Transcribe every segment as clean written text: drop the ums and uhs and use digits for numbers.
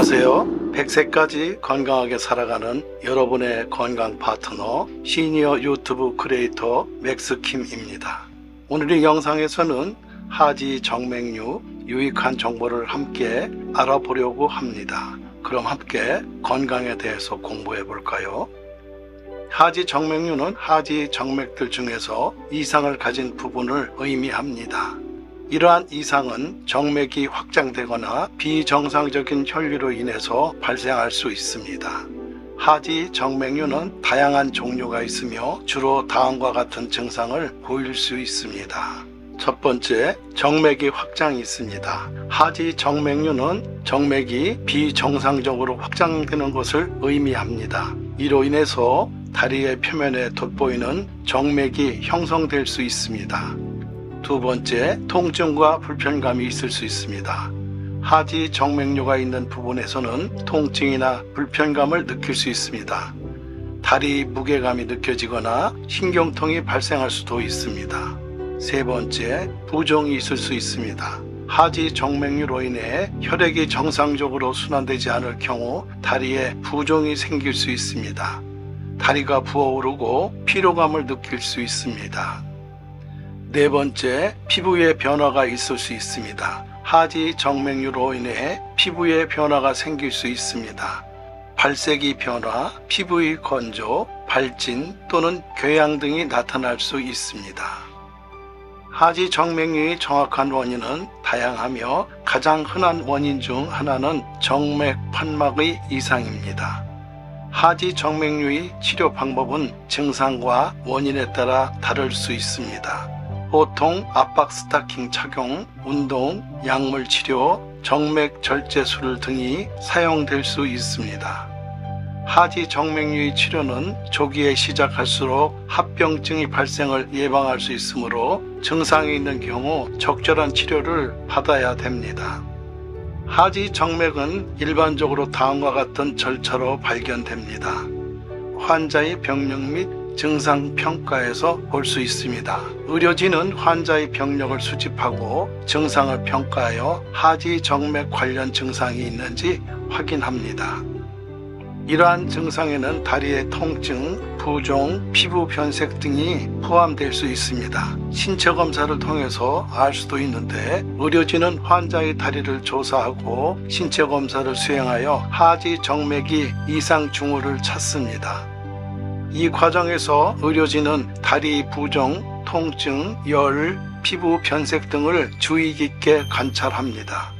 안녕하세요. 100세까지 건강하게 살아가는 여러분의 건강 파트너 시니어 유튜브 크리에이터 맥스킴입니다. 오늘 이 영상에서는 하지 정맥류 유익한 정보를 함께 알아보려고 합니다. 그럼 함께 건강에 대해서 공부해 볼까요? 하지 정맥류는 하지 정맥들 중에서 이상을 가진 부분을 의미합니다. 이러한 이상은 정맥이 확장되거나 비정상적인 혈류로 인해서 발생할 수 있습니다. 하지 정맥류는 다양한 종류가 있으며 주로 다음과 같은 증상을 보일 수 있습니다. 첫 번째, 정맥이 확장이 있습니다. 하지 정맥류는 정맥이 비정상적으로 확장되는 것을 의미합니다. 이로 인해서 다리의 표면에 돋보이는 정맥이 형성될 수 있습니다. 두 번째, 통증과 불편감이 있을 수 있습니다. 하지 정맥류가 있는 부분에서는 통증이나 불편감을 느낄 수 있습니다. 다리 무게감이 느껴지거나 신경통이 발생할 수도 있습니다. 세 번째, 부종이 있을 수 있습니다. 하지 정맥류로 인해 혈액이 정상적으로 순환되지 않을 경우 다리에 부종이 생길 수 있습니다. 다리가 부어오르고 피로감을 느낄 수 있습니다. 네 번째, 피부에 변화가 있을 수 있습니다. 하지 정맥류로 인해 피부에 변화가 생길 수 있습니다. 발색이 변화, 피부의 건조, 발진 또는 궤양 등이 나타날 수 있습니다. 하지 정맥류의 정확한 원인은 다양하며 가장 흔한 원인 중 하나는 정맥 판막의 이상입니다. 하지 정맥류의 치료 방법은 증상과 원인에 따라 다를 수 있습니다. 보통 압박 스타킹 착용, 운동, 약물 치료, 정맥 절제술 등이 사용될 수 있습니다. 하지 정맥류의 치료는 조기에 시작할수록 합병증의 발생을 예방할 수 있으므로 증상이 있는 경우 적절한 치료를 받아야 됩니다. 하지 정맥은 일반적으로 다음과 같은 절차로 발견됩니다. 환자의 병력 및 증상 평가에서 볼 수 있습니다. 의료진은 환자의 병력을 수집하고 증상을 평가하여 하지 정맥 관련 증상이 있는지 확인합니다. 이러한 증상에는 다리의 통증, 부종, 피부 변색 등이 포함될 수 있습니다. 신체 검사를 통해서 알 수도 있는데 의료진은 환자의 다리를 조사하고 신체 검사를 수행하여 하지 정맥이 이상 징후를 찾습니다. 이 과정에서 의료진은 다리 부종, 통증, 열, 피부 변색 등을 주의 깊게 관찰합니다.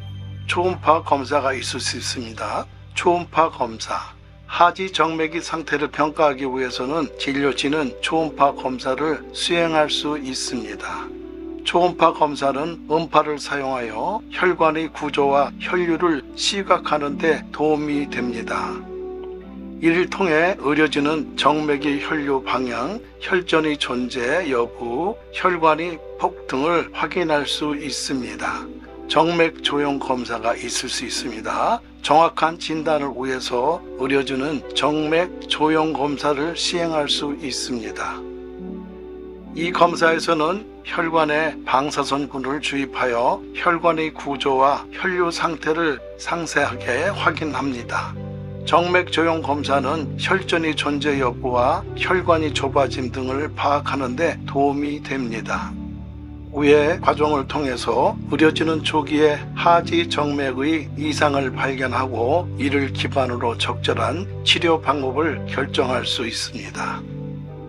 초음파 검사가 있을 수 있습니다. 초음파 검사. 하지 정맥의 상태를 평가하기 위해서는 진료진은 초음파 검사를 수행할 수 있습니다. 초음파 검사는 음파를 사용하여 혈관의 구조와 혈류를 시각하는 데 도움이 됩니다. 이를 통해 의료진은 정맥의 혈류 방향, 혈전의 존재 여부, 혈관의 폭 등을 확인할 수 있습니다. 정맥 조형 검사가 있을 수 있습니다. 정확한 진단을 위해서 의료진은 정맥 조형 검사를 시행할 수 있습니다. 이 검사에서는 혈관에 방사선균을 주입하여 혈관의 구조와 혈류 상태를 상세하게 확인합니다. 정맥 조형 검사는 혈전의 존재 여부와 혈관이 좁아짐 등을 파악하는 데 도움이 됩니다. 위의 과정을 통해서 의료진은 조기에 하지 정맥의 이상을 발견하고 이를 기반으로 적절한 치료 방법을 결정할 수 있습니다.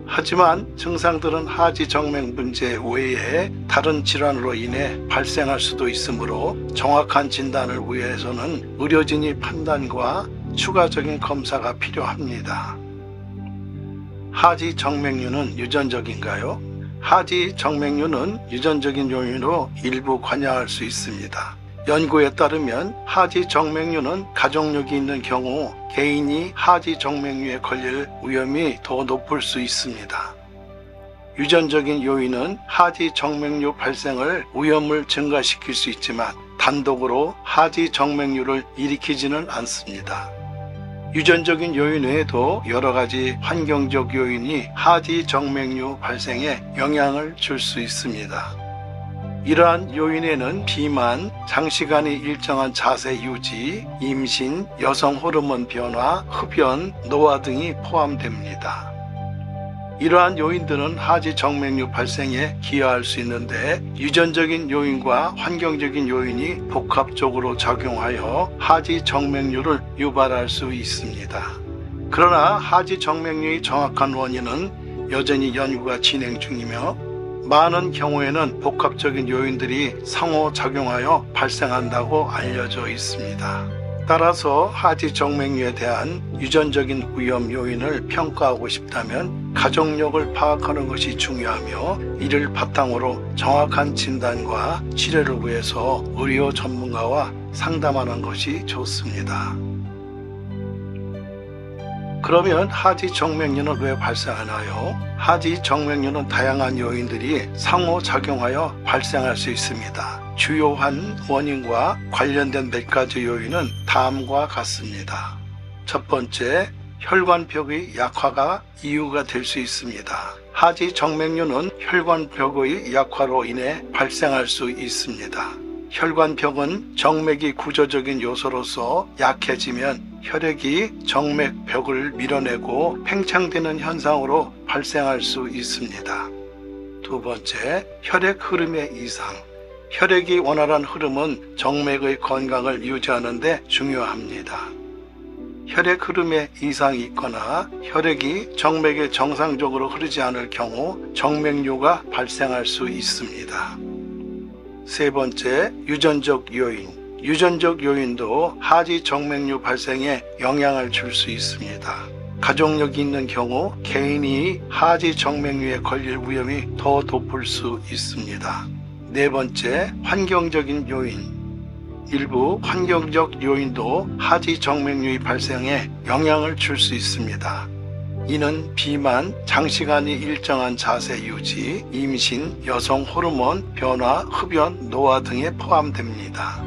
하지만 증상들은 하지 정맥 문제 외에 다른 질환으로 인해 발생할 수도 있으므로 정확한 진단을 위해서는 의료진의 판단과 추가적인 검사가 필요합니다. 하지 정맥류는 유전적인가요? 하지 정맥류는 유전적인 요인으로 일부 관여할 수 있습니다. 연구에 따르면 하지 정맥류는 가족력이 있는 경우 개인이 하지 정맥류에 걸릴 위험이 더 높을 수 있습니다. 유전적인 요인은 하지 정맥류 발생을 위험을 증가시킬 수 있지만 단독으로 하지 정맥류를 일으키지는 않습니다. 유전적인 요인 외에도 여러 가지 환경적 요인이 하지 정맥류 발생에 영향을 줄 수 있습니다. 이러한 요인에는 비만, 장시간의 일정한 자세 유지, 임신, 여성 호르몬 변화, 흡연, 노화 등이 포함됩니다. 이러한 요인들은 하지 정맥류 발생에 기여할 수 있는데 유전적인 요인과 환경적인 요인이 복합적으로 작용하여 하지 정맥류를 유발할 수 있습니다. 그러나 하지 정맥류의 정확한 원인은 여전히 연구가 진행 중이며 많은 경우에는 복합적인 요인들이 상호작용하여 발생한다고 알려져 있습니다. 따라서 하지 정맥류에 대한 유전적인 위험 요인을 평가하고 싶다면 가족력을 파악하는 것이 중요하며 이를 바탕으로 정확한 진단과 치료를 위해서 의료 전문가와 상담하는 것이 좋습니다. 그러면 하지 정맥류는 왜 발생하나요? 하지 정맥류는 다양한 요인들이 상호작용하여 발생할 수 있습니다. 주요한 원인과 관련된 몇 가지 요인은 다음과 같습니다. 첫 번째, 혈관벽의 약화가 이유가 될 수 있습니다. 하지 정맥류는 혈관벽의 약화로 인해 발생할 수 있습니다. 혈관벽은 정맥이 구조적인 요소로서 약해지면 혈액이 정맥벽을 밀어내고 팽창되는 현상으로 발생할 수 있습니다. 두 번째, 혈액 흐름의 이상. 혈액이 원활한 흐름은 정맥의 건강을 유지하는 데 중요합니다. 혈액 흐름에 이상이 있거나 혈액이 정맥에 정상적으로 흐르지 않을 경우 정맥류가 발생할 수 있습니다. 세 번째, 유전적 요인. 유전적 요인도 하지 정맥류 발생에 영향을 줄 수 있습니다. 가족력이 있는 경우 개인이 하지 정맥류에 걸릴 위험이 더 높을 수 있습니다. 네 번째, 환경적인 요인. 일부 환경적 요인도 하지 정맥류의 발생에 영향을 줄 수 있습니다. 이는 비만, 장시간의 일정한 자세 유지, 임신, 여성 호르몬 변화, 흡연, 노화 등에 포함됩니다.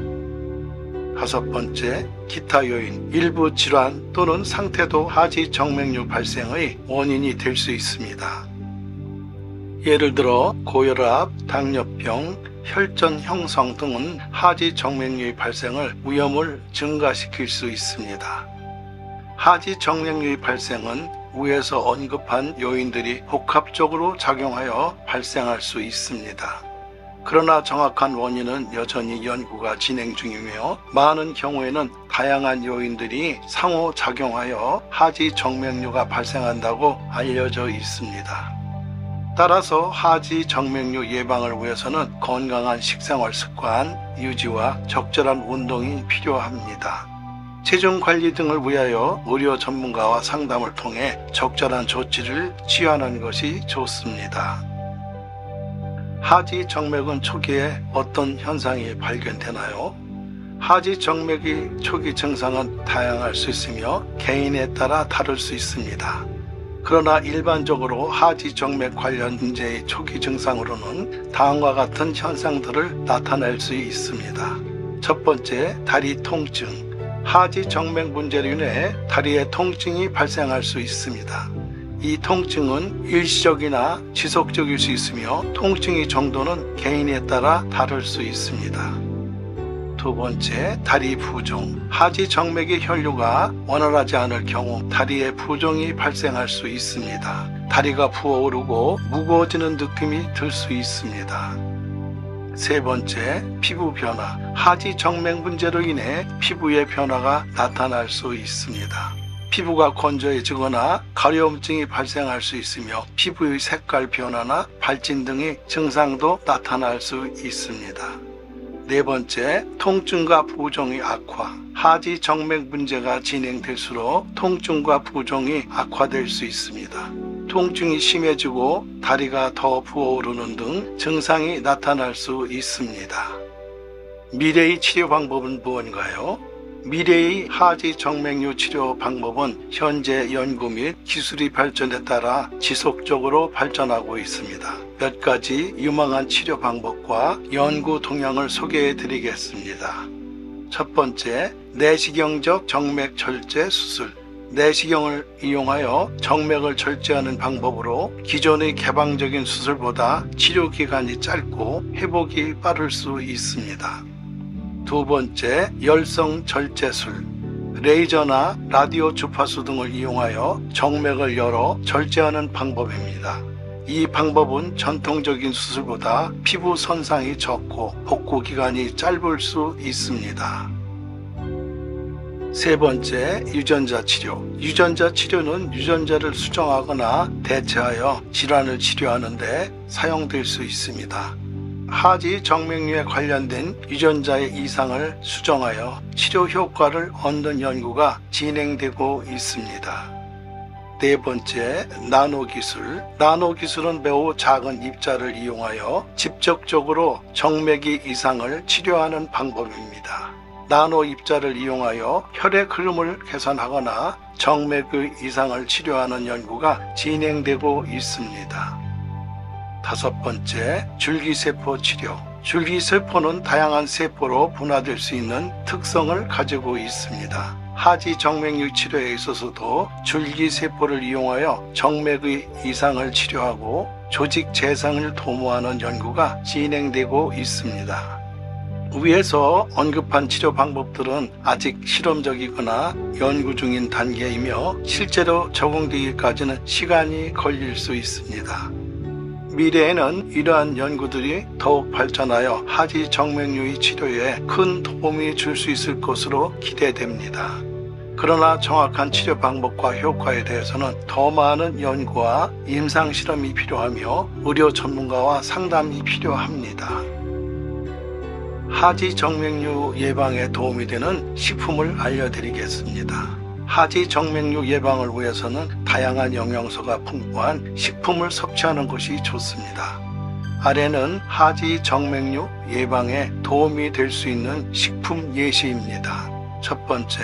다섯 번째, 기타 요인. 일부 질환 또는 상태도 하지 정맥류 발생의 원인이 될 수 있습니다. 예를 들어 고혈압, 당뇨병, 혈전 형성 등은 하지 정맥류의 발생을 위험을 증가시킬 수 있습니다. 하지 정맥류의 발생은 위에서 언급한 요인들이 복합적으로 작용하여 발생할 수 있습니다. 그러나 정확한 원인은 여전히 연구가 진행 중이며 많은 경우에는 다양한 요인들이 상호작용하여 하지 정맥류가 발생한다고 알려져 있습니다. 따라서 하지 정맥류 예방을 위해서는 건강한 식생활 습관 유지와 적절한 운동이 필요합니다. 체중 관리 등을 위하여 의료 전문가와 상담을 통해 적절한 조치를 취하는 것이 좋습니다. 하지 정맥은 초기에 어떤 현상이 발견되나요? 하지 정맥의 초기 증상은 다양할 수 있으며 개인에 따라 다를 수 있습니다. 그러나 일반적으로 하지 정맥 관련 문제의 초기 증상으로는 다음과 같은 현상들을 나타낼 수 있습니다. 첫 번째, 다리 통증. 하지 정맥 문제로 인해 다리에 통증이 발생할 수 있습니다. 이 통증은 일시적이나 지속적일 수 있으며 통증의 정도는 개인에 따라 다를 수 있습니다. 두 번째, 다리 부종. 하지 정맥의 혈류가 원활하지 않을 경우 다리에 부종이 발생할 수 있습니다. 다리가 부어오르고 무거워지는 느낌이 들 수 있습니다. 세 번째, 피부 변화. 하지 정맥 문제로 인해 피부의 변화가 나타날 수 있습니다. 피부가 건조해지거나 가려움증이 발생할 수 있으며 피부의 색깔 변화나 발진 등의 증상도 나타날 수 있습니다. 네 번째, 통증과 부종의 악화. 하지 정맥 문제가 진행될수록 통증과 부종이 악화될 수 있습니다. 통증이 심해지고 다리가 더 부어오르는 등 증상이 나타날 수 있습니다. 미래의 치료 방법은 무엇인가요? 미래의 하지 정맥류 치료 방법은 현재 연구 및 기술의 발전에 따라 지속적으로 발전하고 있습니다. 몇 가지 유망한 치료 방법과 연구 동향을 소개해 드리겠습니다. 첫 번째, 내시경적 정맥 절제 수술. 내시경을 이용하여 정맥을 절제하는 방법으로 기존의 개방적인 수술보다 치료 기간이 짧고 회복이 빠를 수 있습니다. 두 번째, 열성 절제술. 레이저나 라디오 주파수 등을 이용하여 정맥을 열어 절제하는 방법입니다. 이 방법은 전통적인 수술보다 피부 손상이 적고 복구 기간이 짧을 수 있습니다. 세 번째, 유전자 치료. 유전자 치료는 유전자를 수정하거나 대체하여 질환을 치료하는 데 사용될 수 있습니다. 하지 정맥류에 관련된 유전자의 이상을 수정하여 치료 효과를 얻는 연구가 진행되고 있습니다. 네 번째, 나노기술. 나노기술은 매우 작은 입자를 이용하여 직접적으로 정맥의 이상을 치료하는 방법입니다. 나노 입자를 이용하여 혈액 흐름을 개선하거나 정맥의 이상을 치료하는 연구가 진행되고 있습니다. 다섯 번째, 줄기세포 치료. 줄기세포는 다양한 세포로 분화될 수 있는 특성을 가지고 있습니다. 하지 정맥류 치료에 있어서도 줄기세포를 이용하여 정맥의 이상을 치료하고 조직 재생을 도모하는 연구가 진행되고 있습니다. 위에서 언급한 치료 방법들은 아직 실험적이거나 연구 중인 단계이며 실제로 적용되기까지는 시간이 걸릴 수 있습니다. 미래에는 이러한 연구들이 더욱 발전하여 하지 정맥류의 치료에 큰 도움이 줄 수 있을 것으로 기대됩니다. 그러나 정확한 치료 방법과 효과에 대해서는 더 많은 연구와 임상실험이 필요하며 의료 전문가와 상담이 필요합니다. 하지 정맥류 예방에 도움이 되는 식품을 알려드리겠습니다. 하지 정맥류 예방을 위해서는 다양한 영양소가 풍부한 식품을 섭취하는 것이 좋습니다. 아래는 하지 정맥류 예방에 도움이 될 수 있는 식품 예시입니다. 첫 번째,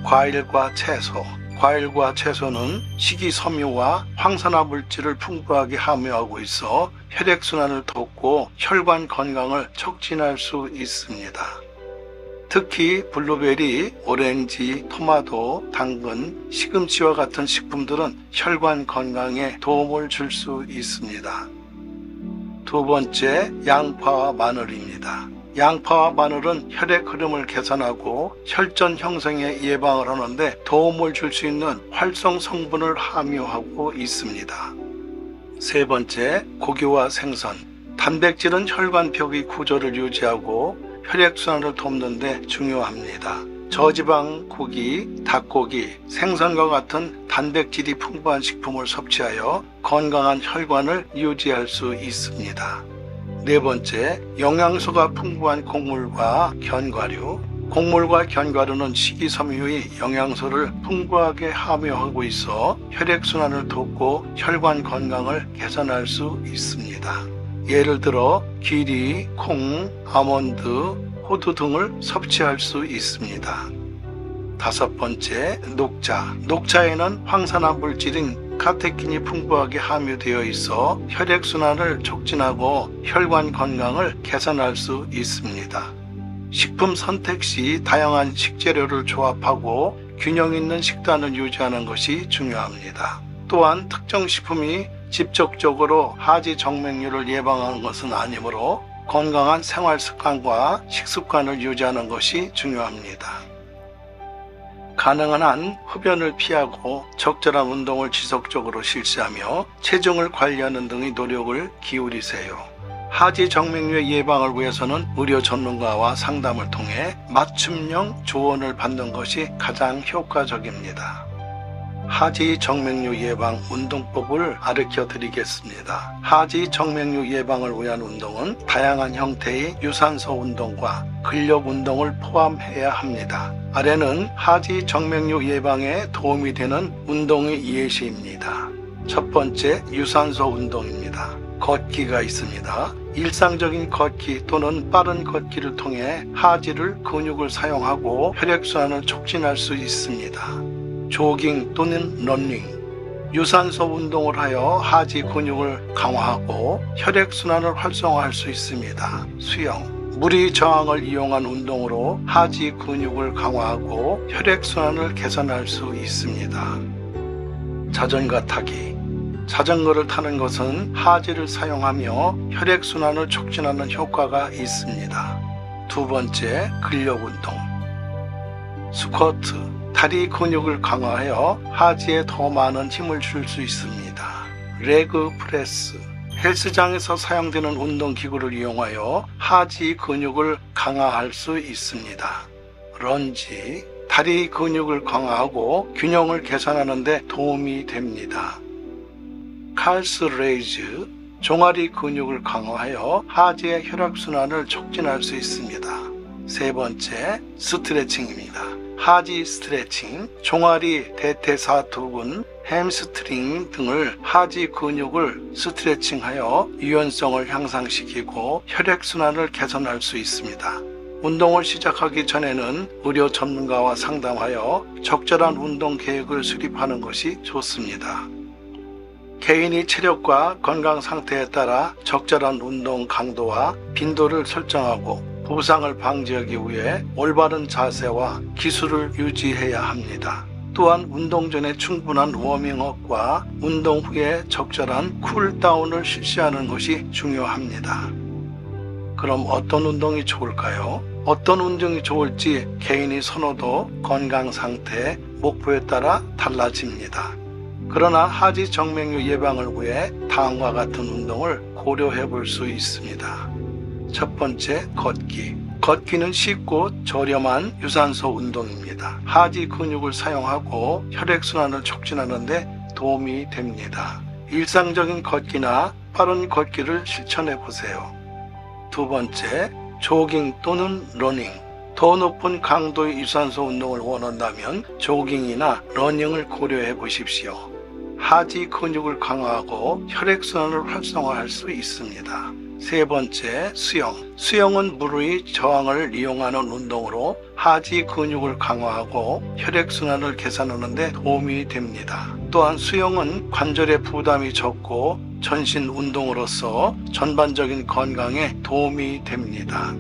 과일과 채소. 과일과 채소는 식이섬유와 황산화 물질을 풍부하게 함유하고 있어 혈액순환을 돕고 혈관 건강을 촉진할 수 있습니다. 특히 블루베리, 오렌지, 토마토, 당근, 시금치와 같은 식품들은 혈관 건강에 도움을 줄 수 있습니다. 두 번째, 양파와 마늘입니다. 양파와 마늘은 혈액 흐름을 개선하고 혈전 형성에 예방을 하는데 도움을 줄 수 있는 활성 성분을 함유하고 있습니다. 세 번째, 고기와 생선. 단백질은 혈관벽의 구조를 유지하고 혈액순환을 돕는 데 중요합니다. 저지방 고기, 닭고기, 생선과 같은 단백질이 풍부한 식품을 섭취하여 건강한 혈관을 유지할 수 있습니다. 네 번째, 영양소가 풍부한 곡물과 견과류. 곡물과 견과류는 식이섬유의 영양소를 풍부하게 함유하고 있어 혈액순환을 돕고 혈관 건강을 개선할 수 있습니다. 예를 들어 귀리, 콩, 아몬드, 호두 등을 섭취할 수 있습니다. 다섯 번째, 녹차. 녹차에는 황산화 물질인 카테킨이 풍부하게 함유되어 있어 혈액순환을 촉진하고 혈관 건강을 개선할 수 있습니다. 식품 선택 시 다양한 식재료를 조합하고 균형 있는 식단을 유지하는 것이 중요합니다. 또한 특정 식품이 직접적으로 하지 정맥류를 예방하는 것은 아니므로 건강한 생활 습관과 식습관을 유지하는 것이 중요합니다. 가능한 한 흡연을 피하고 적절한 운동을 지속적으로 실시하며 체중을 관리하는 등의 노력을 기울이세요. 하지 정맥류의 예방을 위해서는 의료 전문가와 상담을 통해 맞춤형 조언을 받는 것이 가장 효과적입니다. 하지 정맥류 예방 운동법을 가르쳐 드리겠습니다. 하지 정맥류 예방을 위한 운동은 다양한 형태의 유산소 운동과 근력 운동을 포함해야 합니다. 아래는 하지 정맥류 예방에 도움이 되는 운동의 예시입니다. 첫 번째, 유산소 운동입니다. 걷기가 있습니다. 일상적인 걷기 또는 빠른 걷기를 통해 하지를 근육을 사용하고 혈액순환을 촉진할 수 있습니다. 조깅 또는 러닝. 유산소 운동을 하여 하지 근육을 강화하고 혈액순환을 활성화할 수 있습니다. 수영. 무리 저항을 이용한 운동으로 하지 근육을 강화하고 혈액순환을 개선할 수 있습니다. 자전거 타기. 자전거를 타는 것은 하지를 사용하며 혈액순환을 촉진하는 효과가 있습니다. 두 번째, 근력운동. 스쿼트. 다리 근육을 강화하여 하지에 더 많은 힘을 줄 수 있습니다. 레그 프레스. 헬스장에서 사용되는 운동기구를 이용하여 하지 근육을 강화할 수 있습니다. 런지. 다리 근육을 강화하고 균형을 개선하는 데 도움이 됩니다. 칼스 레이즈. 종아리 근육을 강화하여 하지의 혈액순환을 촉진할 수 있습니다. 세 번째, 스트레칭입니다. 하지 스트레칭. 종아리, 대퇴사두근, 햄스트링 등을 하지 근육을 스트레칭하여 유연성을 향상시키고 혈액순환을 개선할 수 있습니다. 운동을 시작하기 전에는 의료 전문가와 상담하여 적절한 운동 계획을 수립하는 것이 좋습니다. 개인의 체력과 건강 상태에 따라 적절한 운동 강도와 빈도를 설정하고 부상을 방지하기 위해 올바른 자세와 기술을 유지해야 합니다. 또한 운동 전에 충분한 워밍업과 운동 후에 적절한 쿨다운을 실시하는 것이 중요합니다. 그럼 어떤 운동이 좋을까요? 어떤 운동이 좋을지 개인의 선호도, 건강 상태, 목표에 따라 달라집니다. 그러나 하지 정맥류 예방을 위해 다음과 같은 운동을 고려해 볼 수 있습니다. 첫 번째, 걷기. 걷기는 쉽고 저렴한 유산소 운동입니다. 하지 근육을 사용하고 혈액순환을 촉진하는 데 도움이 됩니다. 일상적인 걷기나 빠른 걷기를 실천해 보세요. 두 번째, 조깅 또는 러닝. 더 높은 강도의 유산소 운동을 원한다면 조깅이나 러닝을 고려해 보십시오. 하지 근육을 강화하고 혈액순환을 활성화할 수 있습니다. 세 번째, 수영. 수영은 물의 저항을 이용하는 운동으로 하지 근육을 강화하고 혈액순환을 개선하는 데 도움이 됩니다. 또한 수영은 관절의 부담이 적고 전신 운동으로서 전반적인 건강에 도움이 됩니다.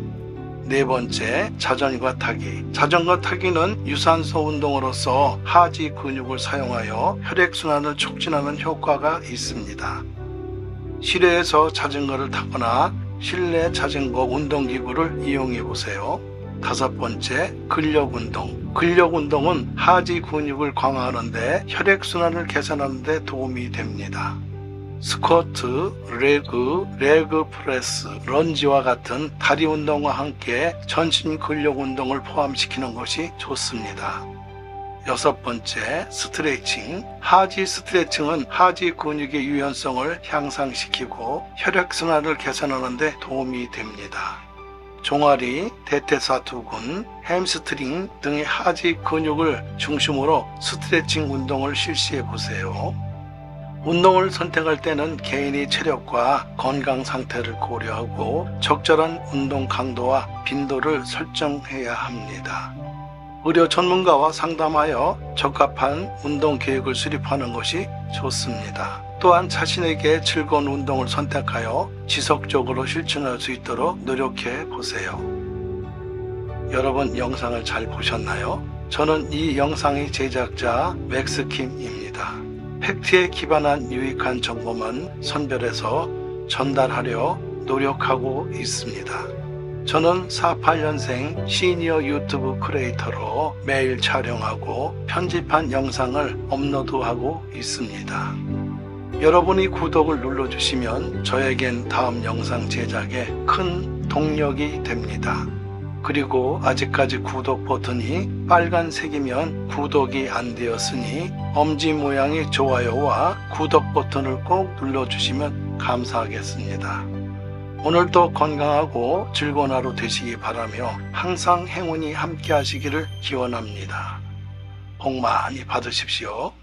네 번째, 자전거 타기. 자전거 타기는 유산소 운동으로서 하지 근육을 사용하여 혈액순환을 촉진하는 효과가 있습니다. 실외에서 자전거를 타거나 실내 자전거 운동기구를 이용해 보세요. 다섯 번째, 근력운동. 근력운동은 하지 근육을 강화하는 데 혈액순환을 개선하는 데 도움이 됩니다. 스쿼트, 레그 프레스, 런지와 같은 다리 운동과 함께 전신 근력 운동을 포함시키는 것이 좋습니다. 여섯 번째, 스트레칭. 하지 스트레칭은 하지 근육의 유연성을 향상시키고 혈액순환을 개선하는 데 도움이 됩니다. 종아리, 대퇴사두근, 햄스트링 등의 하지 근육을 중심으로 스트레칭 운동을 실시해 보세요. 운동을 선택할 때는 개인의 체력과 건강 상태를 고려하고 적절한 운동 강도와 빈도를 설정해야 합니다. 의료 전문가와 상담하여 적합한 운동 계획을 수립하는 것이 좋습니다. 또한 자신에게 즐거운 운동을 선택하여 지속적으로 실천할 수 있도록 노력해 보세요. 여러분, 영상을 잘 보셨나요? 저는 이 영상의 제작자 맥스킴입니다. 팩트에 기반한 유익한 정보만 선별해서 전달하려 노력하고 있습니다. 저는 48년생 시니어 유튜브 크리에이터로 매일 촬영하고 편집한 영상을 업로드하고 있습니다. 여러분이 구독을 눌러주시면 저에겐 다음 영상 제작에 큰 동력이 됩니다. 그리고 아직까지 구독 버튼이 빨간색이면 구독이 안 되었으니 엄지 모양의 좋아요와 구독 버튼을 꼭 눌러주시면 감사하겠습니다. 오늘도 건강하고 즐거운 하루 되시기 바라며 항상 행운이 함께 하시기를 기원합니다. 복 많이 받으십시오.